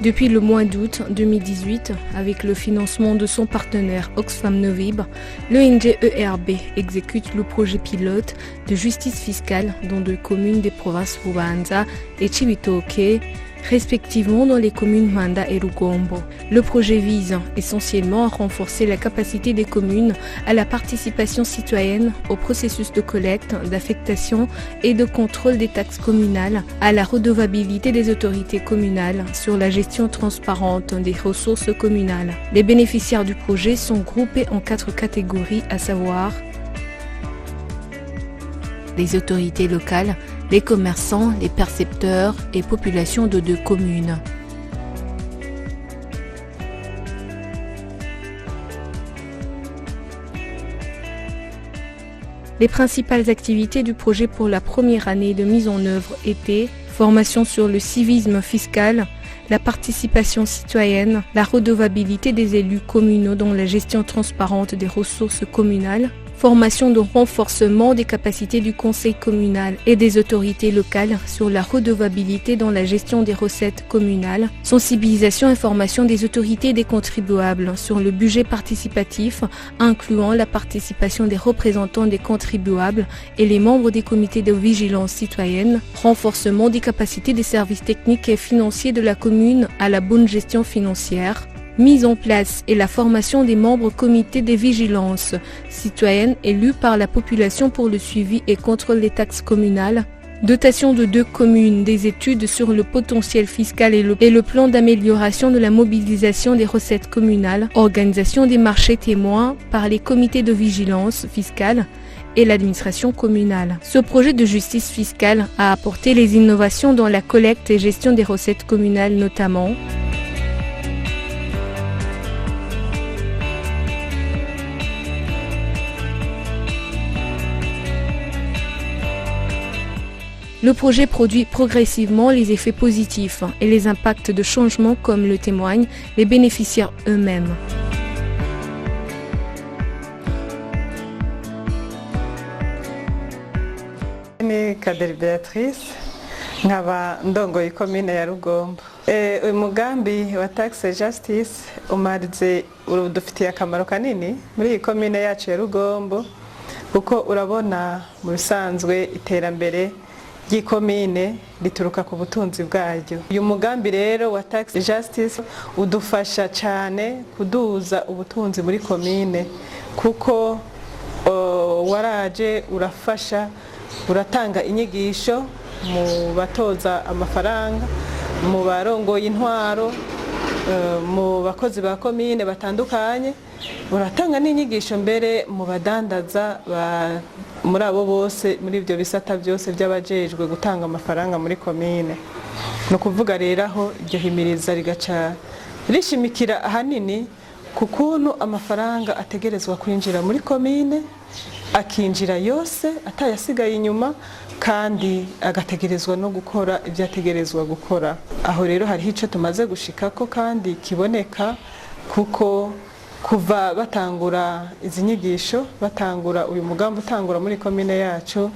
Depuis le mois d'août 2018, avec le financement de son partenaire Oxfam Novib, l'ONG ERB exécute le projet pilote de justice fiscale dans 2 communes des provinces Bubanza et Cibitoke, respectivement dans les communes Manda et Rugombo. Le projet vise essentiellement à renforcer la capacité des communes à la participation citoyenne au processus de collecte, d'affectation et de contrôle des taxes communales, à la redevabilité des autorités communales sur la gestion transparente des ressources communales. Les bénéficiaires du projet sont groupés en 4 catégories, à savoir les autorités locales, les commerçants, les percepteurs et populations de 2 communes. Les principales activités du projet pour la première année de mise en œuvre étaient formation sur le civisme fiscal, la participation citoyenne, la redevabilité des élus communaux dans la gestion transparente des ressources communales, formation de renforcement des capacités du conseil communal et des autorités locales sur la redevabilité dans la gestion des recettes communales, sensibilisation et formation des autorités et des contribuables sur le budget participatif, incluant la participation des représentants des contribuables et les membres des comités de vigilance citoyenne, renforcement des capacités des services techniques et financiers de la commune à la bonne gestion financière, mise en place et la formation des membres comités de vigilance citoyenne élus par la population pour le suivi et contrôle des taxes communales, dotation de 2 communes des études sur le potentiel fiscal et le plan d'amélioration de la mobilisation des recettes communales, organisation des marchés témoins par les comités de vigilance fiscale et l'administration communale. Ce projet de justice fiscale a apporté les innovations dans la collecte et gestion des recettes communales notamment le projet produit progressivement les effets positifs et les impacts de changement comme le témoignent les bénéficiaires eux-mêmes. Ni Kaderi Beatrice nkaba ndongoye komine ya Rugombo. Uyu mugambi wa tax justice umarize udufitiye akamaro kanini muri iyi komine yacu ya Rugombo kuko urabona mu bisanzwe iterambere ry'ikomine rituruka ku butunzi bwaryo. Uyu mugambi rero wa tax justice udufasha cyane kuduza ubutunzi muri komine kuko waraje urafasha uratanga inyigisho mu batoza amafaranga, mu barongoye intwaro, mu bakozi ba komine batandukanye, uratanga n'inyigisho mbere mu badandaza muri abo bose muri ibyo bisata byose by'abajejwe gutanga amafaranga muri komine. No kuvuga rero aho iryo himiriza rigaca rishimikira ahanini ku kuntu amafaranga ategerezwa kwinjira muri komine, akinjira yose atayasigaye inyuma kandi agategerezwa no gukora ibyo ategerezwa gukora. Aho rero hari ico tumaze gushikako kandi kiboneka kuko kuva batangura izi nyigisho, batangura uyu mugambi utangura muri komine yacu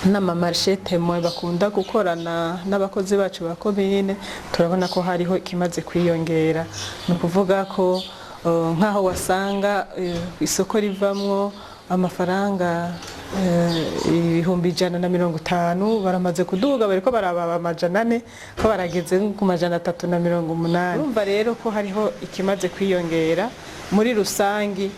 n'amamarché témoin bakunda gukorana n'abakozi bacu ba komine, turabona ko hariho ikimaze kwiyongera. No kuvuga ko nkaho wasanga isoko rivamwo amafaranga 150 baramaze kuduga bariko baraba 400 ko barageze ku 380. Urumva rero ko hariho ikimaze kwiyongera muri rusangi,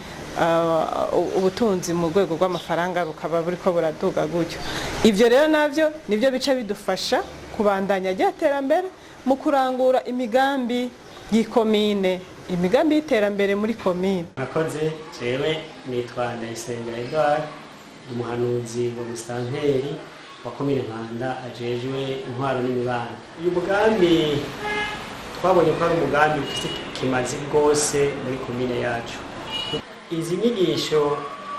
ubutunzi mu rwego rw'amafaranga bukaba buriko buraduga gutyo. Ivyo rero navyo nivyo bice bidufasha kubandanya ry'iterambere mu kurangura imigambi y'ikomine, imigambi y'iterambere muri komine. Nakoze jewe nitwa Ndayisenga Edouard, umuhanuzi wa musitanteri wa komine Mpanda ajejwe intwaro n'imibano. Uyu mugambi twabonye ko ari umugambi ufite kimazi rwose muri komine yacu. Izi nyigisho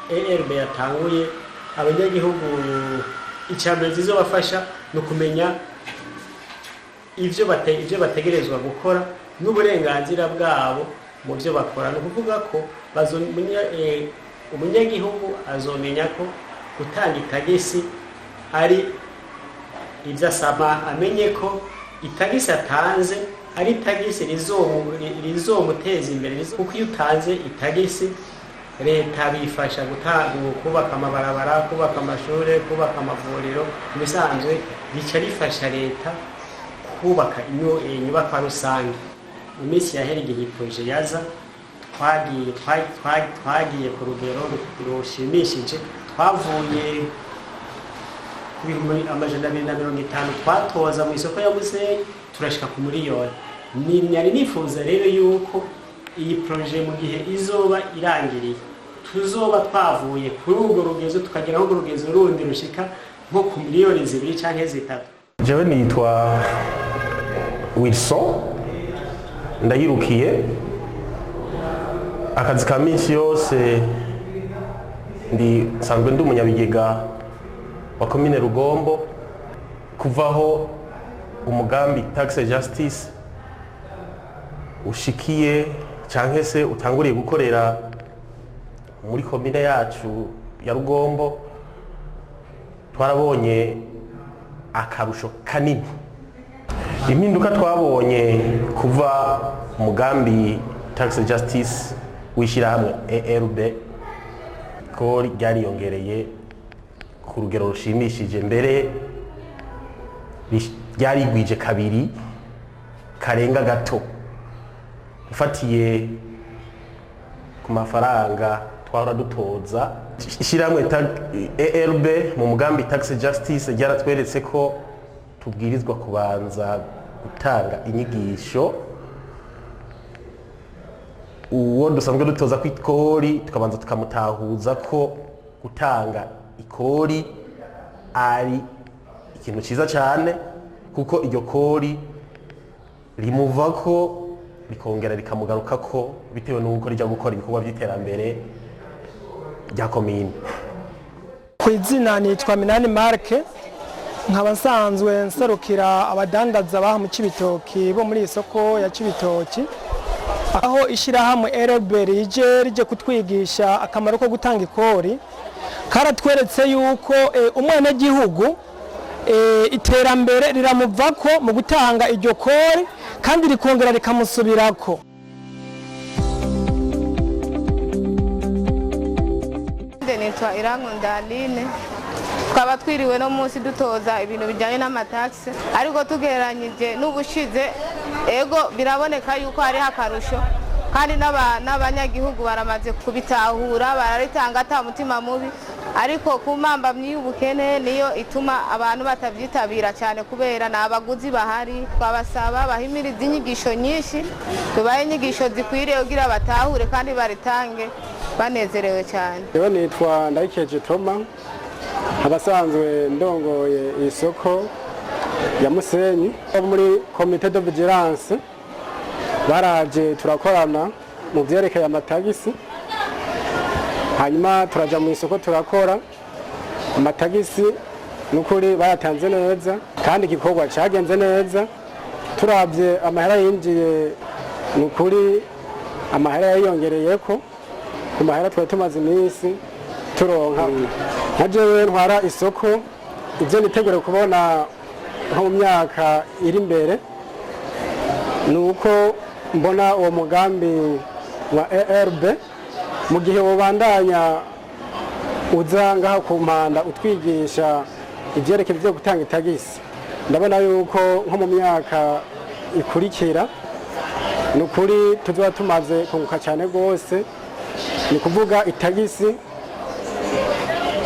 ERB yatanguye abanyagihugu icambere zizobafasha no kumenya ivyo bategerezwa gukora n'uburenganzira bwabo mu byo bakora. No kuvuga ko umunyagihugu azomenya ko gutanga itagisi ari ibyo asaba, amenye ko itagisi atanze ari itagisi rizomuteza imbere, kuko iyo utanze itagisi leta bifasha kubaka amabarabara, kubaka amashuri, kubaka amavuriro. Mu bisanzwe rica rifasha leta kubaka inyubako rusange. Mu minsi yahera igihe proje yaza twagiye ku rugero rushimishije, twavuye ku 250 twatoza mu isoko ya Musenyi turashika ku miliyoni. Nari nifuza rero yuko iyi proje mu gihe izoba irangiriye tuzoba twavuye kuri urwo rugezo tukageraho urwo rugezo rundi rushika nko ku miliyoni 2 canke 3. Jewe nitwa Wilson ndayirukiye, akazi ka minsi yose nsanzwe ndi umunyabigega wa komine Rugombo. Kuvaho umugambi Tax Justice ushikiye canke se utanguriye gukorera muri komine yacu ya Rugombo, twarabonye akarusho kanini. Impinduka twabonye kuva umugambi Tax Justice wishira hamwe ERB ko ryariyongereye ku rugero rushimishije, mbere ryarigwije kabiri karenga gato ufatiye ku mafaranga twahora dutoza. Ishyirahamwe ERB mu mugambi Tax Justice ryaratweretse ko tubwirizwa kubanza gutanga inyigisho uwo dusanzwe dutoza ku ikori, tukabanza tukamutahuza ko gutanga ikori ari ikintu cyiza cyane, kuko iryo kori rimuvako rikongera rikamugarukako bitewe n'uko rijya gukora ibikorwa by'iterambere rya komine. Ku izina nitwa Minani Mark, nkaba nsanzwe nserukira abadandaza baha mu Cibitoki bo muri isoko ya Cibitoki, aho ishyirahamwe ERB rije kutwigisha akamaro ko gutanga ikori. Karatweretse yuko umwenegihugu iterambere riramuvako mu gutanga iryo kori kandi rikongera rikamusubirako. Nitwa Irankunda Aline, twaba twiriwe no munsi dutoza ibintu bijyanye n'amataxe, ariko tugereranyije n'ubushize ego biraboneka yuko hari akarusho, kandi n'abanyagihugu baramaze kubitahura, bararitanga ata mutima mubi, ariko ku mpambamyi y'ubukene niyo ituma abantu batavyitabira cyane, kubera n'abaguzi bahari. Twabasaba bahimiriza inyigisho nyinshi, tubaye inyigisho zikwiriye kugira batahure kandi baritange banezerewe cyane. Yewe nitwa Ndayikeje Toma, abasanzwe ndongoye isoko ya Musenyi muri Comité de Vigilance. Baraje turakorana mu byerekeye amatagisi, hanyuma turaja mu isoko turakora amatagisi. Nukuri bayatanze neza kandi igikorwa cyagenze neza. Turabye amahera yinjiye, nukuri amahera yiyongereyeko ku mahera twari tumaze iminsi turonka. Nkajewe ntwara isoko, ibyo nitegure kubona nko mu myaka iri imbere nuko mbona uwo mugambi wa ERB mu gihe wobandanya uza ngaha ku mpanda utwigisha ibyerekeye byo gutanga itagisi. Ndabona yuko nko mu myaka ikurikira nukuri tuzoba tumaze kunguka cyane rwose, ni kuvuga itagisi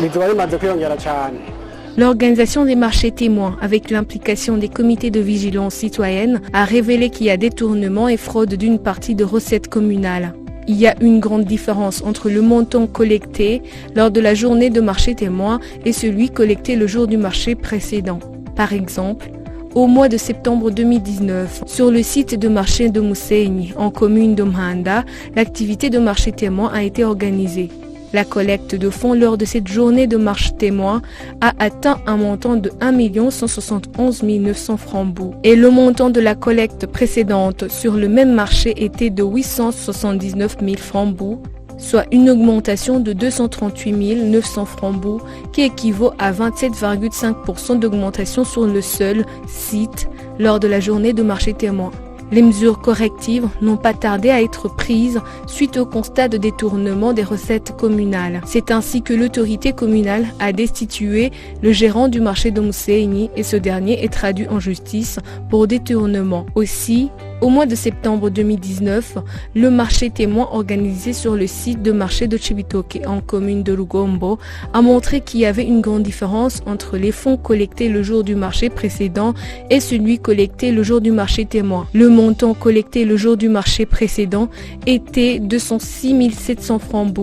bizoba bimaze kwiyongera cyane. L'organisation des marchés témoins, avec l'implication des comités de vigilance citoyenne, a révélé qu'il y a détournement et fraude d'une partie de recettes communales. Il y a une grande différence entre le montant collecté lors de la journée de marché témoin et celui collecté le jour du marché précédent. Par exemple, au mois de septembre 2019, sur le site de marché de Musenyi, en commune de Mhanda, l'activité de marché témoin a été organisée. La collecte de fonds lors de cette journée de marche témoin a atteint un montant de 1 171 900 francs bouts. Et le montant de la collecte précédente sur le même marché était de 879 000 francs bouts, soit une augmentation de 238 900 francs qui équivaut à 27,5% d'augmentation sur le seul site lors de la journée de marché témoin. Les mesures correctives n'ont pas tardé à être prises suite au constat de détournement des recettes communales. C'est ainsi que l'autorité communale a destitué le gérant du marché de Mousseini et ce dernier est traduit en justice pour détournement. Aussi, au mois de septembre 2019, le marché témoin organisé sur le site de marché de Cibitoke en commune de Rugombo a montré qu'il y avait une grande différence entre les fonds collectés le jour du marché précédent et celui collecté le jour du marché témoin. Le montant collecté le jour du marché précédent était 206 700 francs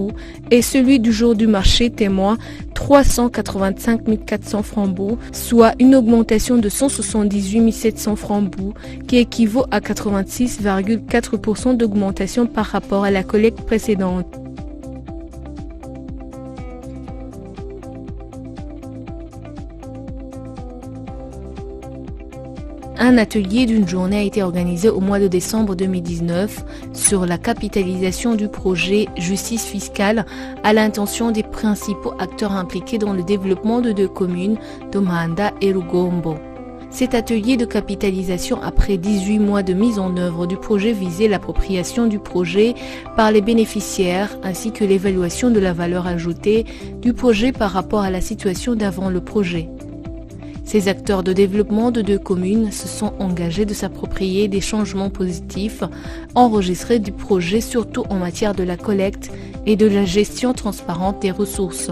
et celui du jour du marché témoin 385 400 francs, soit une augmentation de 178 700 francs qui équivaut à 86,4% d'augmentation par rapport à la collecte précédente. Un atelier d'une journée a été organisé au mois de décembre 2019 sur la capitalisation du projet Justice fiscale à l'intention des principaux acteurs impliqués dans le développement de deux communes, Domanda et Rugombo. Cet atelier de capitalisation après 18 mois de mise en œuvre du projet visait l'appropriation du projet par les bénéficiaires ainsi que l'évaluation de la valeur ajoutée du projet par rapport à la situation d'avant le projet. Ces acteurs de développement de deux communes se sont engagés de s'approprier des changements positifs enregistrés du projet, surtout en matière de la collecte et de la gestion transparente des ressources.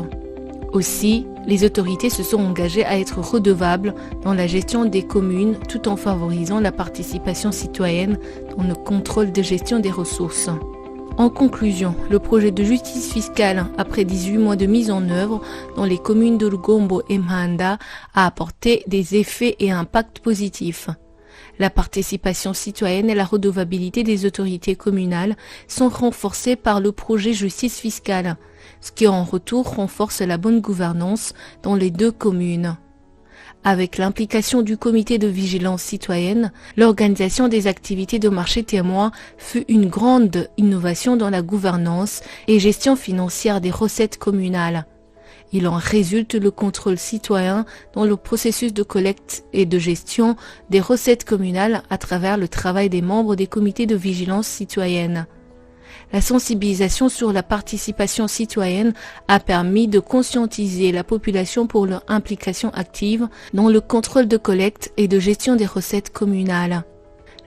Aussi, les autorités se sont engagées à être redevables dans la gestion des communes tout en favorisant la participation citoyenne dans le contrôle de gestion des ressources. En conclusion, le projet de justice fiscale, après 18 mois de mise en œuvre dans les communes de Rugombo et Mhanda, a apporté des effets et impacts positifs. La participation citoyenne et la redevabilité des autorités communales sont renforcées par le projet justice fiscale, ce qui en retour renforce la bonne gouvernance dans les deux communes. Avec l'implication du comité de vigilance citoyenne, l'organisation des activités de marché témoin fut une grande innovation dans la gouvernance et gestion financière des recettes communales. Il en résulte le contrôle citoyen dans le processus de collecte et de gestion des recettes communales à travers le travail des membres des comités de vigilance citoyenne. La sensibilisation sur la participation citoyenne a permis de conscientiser la population pour leur implication active dans le contrôle de collecte et de gestion des recettes communales.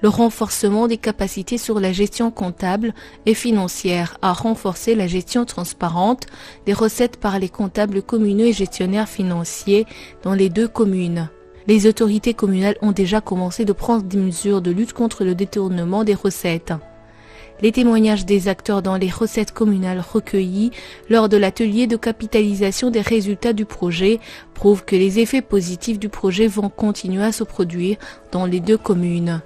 Le renforcement des capacités sur la gestion comptable et financière a renforcé la gestion transparente des recettes par les comptables communaux et gestionnaires financiers dans les deux communes. Les autorités communales ont déjà commencé de prendre des mesures de lutte contre le détournement des recettes. Les témoignages des acteurs dans les recettes communales recueillis lors de l'atelier de capitalisation des résultats du projet prouvent que les effets positifs du projet vont continuer à se produire dans les deux communes.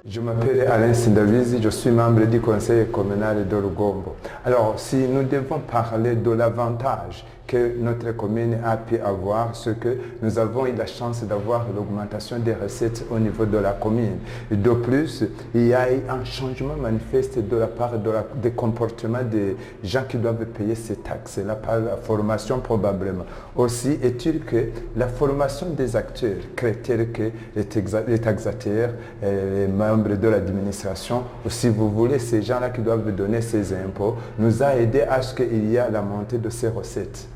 Je m'appelle Alain Sindavizi, je suis membre du conseil communal de Rugombo. Alors, si nous devons parler de l'avantage que notre commune a pu avoir, ce que nous avons eu la chance d'avoir l'augmentation des recettes au niveau de la commune. De plus, il y a eu un changement manifeste de la part des comportements des gens qui doivent payer ces taxes-là par la formation probablement. Aussi est-il que la formation des acteurs, tels que les taxateurs, les membres de l'administration, ou si vous voulez, ces gens-là qui doivent donner ces impôts, nous a aidé à ce qu'il y ait la montée de ces recettes.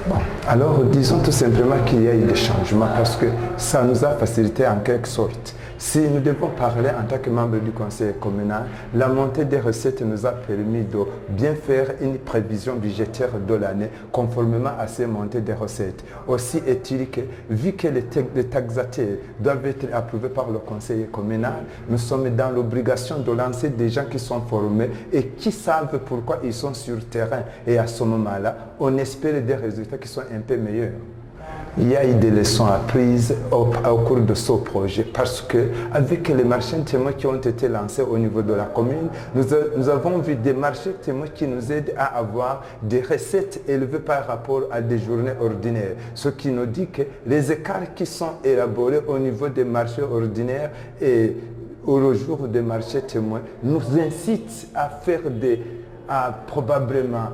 Bon, alors disons tout simplement qu'il y a eu des changements parce que ça nous a facilité en quelque sorte. Si nous devons parler en tant que membre du conseil communal, la montée des recettes nous a permis de bien faire une prévision budgétaire de l'année conformément à ces montées des recettes. Aussi est-il que, vu que les taxateurs doivent être approuvés par le conseil communal, nous sommes dans l'obligation de lancer des gens qui sont formés et qui savent pourquoi ils sont sur le terrain. Et à ce moment-là, on espère des résultats qui sont un peu meilleurs. Il y a eu des leçons apprises au cours de ce projet parce que avec les marchés témoins qui ont été lancés au niveau de la commune, nous avons vu des marchés témoins qui nous aident à avoir des recettes élevées par rapport à des journées ordinaires. Ce qui nous dit que les écarts qui sont élaborés au niveau des marchés ordinaires et au jour des marchés témoins nous incitent à faire des a probablement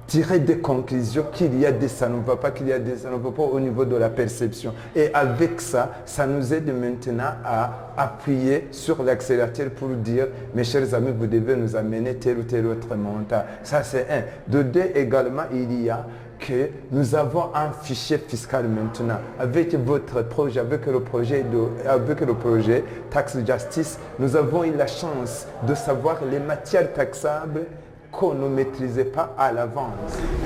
tiré des conclusions qu'il y a des ça ne va pas, qu'il y a des ça ne va pas au niveau de la perception. Et avec ça, ça nous aide maintenant à appuyer sur l'accélérateur pour dire, mes chers amis, vous devez nous amener tel ou tel autre montant. Ça c'est un. De deux, également, il y a que nous avons un fichier fiscal maintenant. Avec votre projet, avec le projet Tax Justice, nous avons eu la chance de savoir les matières taxables qu'on ne maîtrisait pas à l'avance.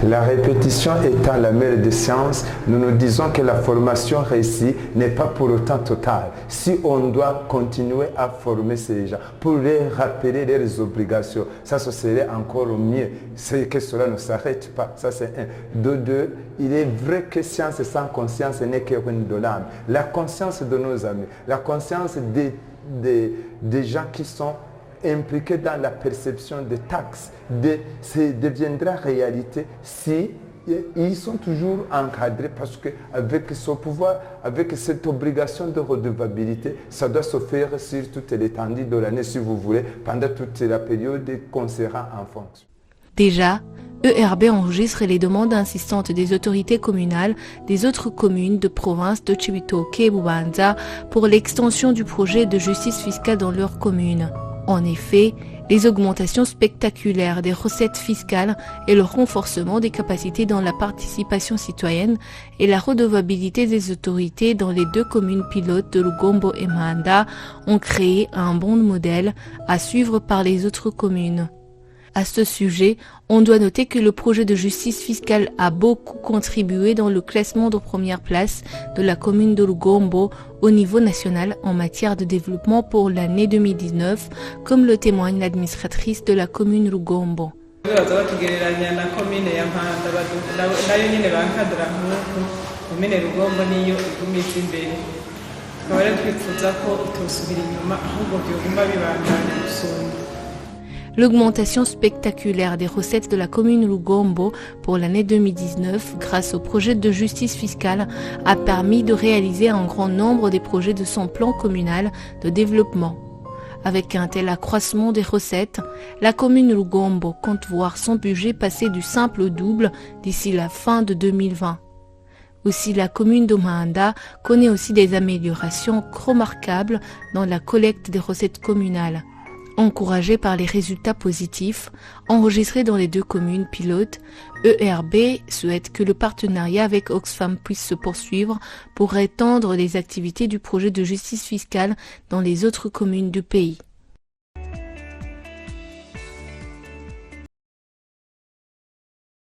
La répétition étant la mère des sciences, nous nous disons que la formation réussie n'est pas pour autant totale. Si on doit continuer à former ces gens pour les rappeler leurs obligations, ça ce serait encore mieux. C'est que cela ne s'arrête pas. Ça c'est un. De deux, il est vrai que science sans conscience n'est que ruine de l'âme. La conscience de nos amis, la conscience des gens qui sont impliqués dans la perception des taxes, deviendra réalité si ils sont toujours encadrés, parce qu'avec ce pouvoir, avec cette obligation de redevabilité, ça doit se faire sur toute l'étendue de l'année, si vous voulez, pendant toute la période qu'on sera en fonction. Déjà, ERB enregistre les demandes insistantes des autorités communales des autres communes de province de Cibitoke et Bubanza pour l'extension du projet de justice fiscale dans leur commune. En effet, les augmentations spectaculaires des recettes fiscales et le renforcement des capacités dans la participation citoyenne et la redevabilité des autorités dans les deux communes pilotes de Lugombo et Mahanda ont créé un bon modèle à suivre par les autres communes. À ce sujet, on doit noter que le projet de justice fiscale a beaucoup contribué dans le classement de première place de la commune de Lugombo au niveau national en matière de développement pour l'année 2019, comme le témoigne l'administratrice de la commune Lugombo. L'augmentation spectaculaire des recettes de la commune Lugombo pour l'année 2019 grâce au projet de justice fiscale a permis de réaliser un grand nombre des projets de son plan communal de développement. Avec un tel accroissement des recettes, la commune Lugombo compte voir son budget passer du simple au double d'ici la fin de 2020. Aussi, la commune de Mahanda connaît aussi des améliorations remarquables dans la collecte des recettes communales. Encouragé par les résultats positifs enregistrés dans les deux communes pilotes, ERB souhaite que le partenariat avec Oxfam puisse se poursuivre pour étendre les activités du projet de justice fiscale dans les autres communes du pays.